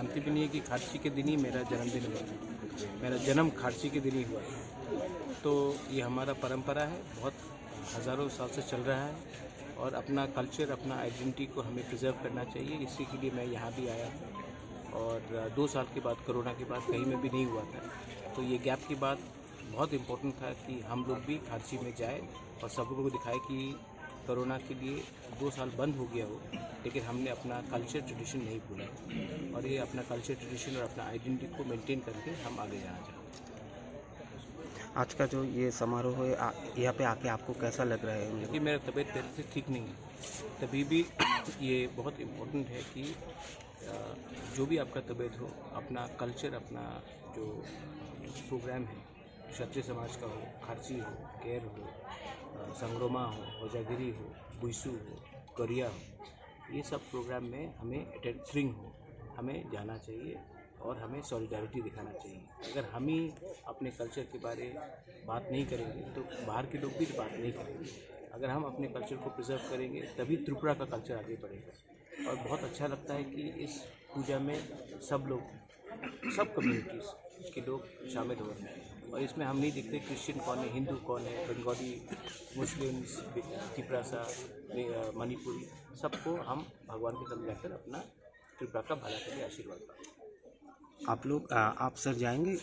मानती भी नहीं है कि खारसी के दिन ही मेरा जन्मदिन हुआ है। मेरा जन्म खारसी के दिन ही हुआ है। तो ये हमारा परंपरा है, बहुत हज़ारों साल से चल रहा है और अपना कल्चर, अपना आइडेंटिटी को हमें प्रिजर्व करना चाहिए। इसी के लिए मैं यहाँ भी आया हूँ और 2 साल के बाद, कोरोना के बाद कहीं में भी नहीं हुआ था, तो ये गैप के बाद बहुत इम्पोर्टेंट था कि हम लोग भी खारसी में जाए और सब लोगों को दिखाए कि कोरोना के लिए 2 साल बंद हो गया हो, लेकिन हमने अपना कल्चर ट्रेडिशन नहीं भूला और ये अपना कल्चर ट्रेडिशन और अपना आइडेंटिटी को मेंटेन करके हम आगे जाना चाहते हैं। आज का जो ये समारोह है, यहाँ पे आके आपको कैसा लग रहा है? क्योंकि मेरा तबीयत पहले से ठीक नहीं है, तभी भी ये बहुत इम्पोर्टेंट है कि जो भी आपका तबीयत हो, अपना कल्चर, अपना जो प्रोग्राम है, क्षत्रिय समाज का हो, खारसी हो, केर हो, संग्रोमा हो, होजागिरी हो, बुइसू हो, कोरिया हो, ये सब प्रोग्राम में हमें अटेंड हो, हमें जाना चाहिए और हमें सॉलिडारिटी दिखाना चाहिए। अगर हम ही अपने कल्चर के बारे बात नहीं करेंगे तो बाहर के लोग भी बात नहीं करेंगे। अगर हम अपने कल्चर को प्रिजर्व करेंगे तभी त्रिपुरा का कल्चर आगे बढ़ेगा। और बहुत अच्छा लगता है कि इस पूजा में सब लोग, सब कम्युनिटीज़ के लोग शामिल हो रहे हैं और इसमें हम नहीं देखते क्रिश्चियन कौन है, हिंदू कौन है, बंगाली, मुस्लिम्स, तिपरासा, मणिपुरी, सबको हम भगवान के साथ जाकर अपना त्रिपुरा का भला करके आशीर्वाद पाएं। आप सर जाएंगे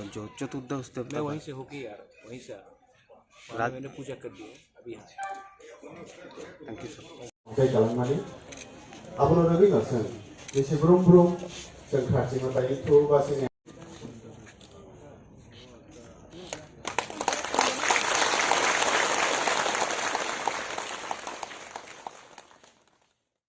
जो चतुर्दश देवता? मैं वहीं से होके यार, वहीं से रात मैंने पूजा कर दी है अभी यहाँ। Thank you sir. जय कलमानी आप लोग रवि नरसन जैसे ब्रुम ब्रुम जों खारसी मताई तो बासिने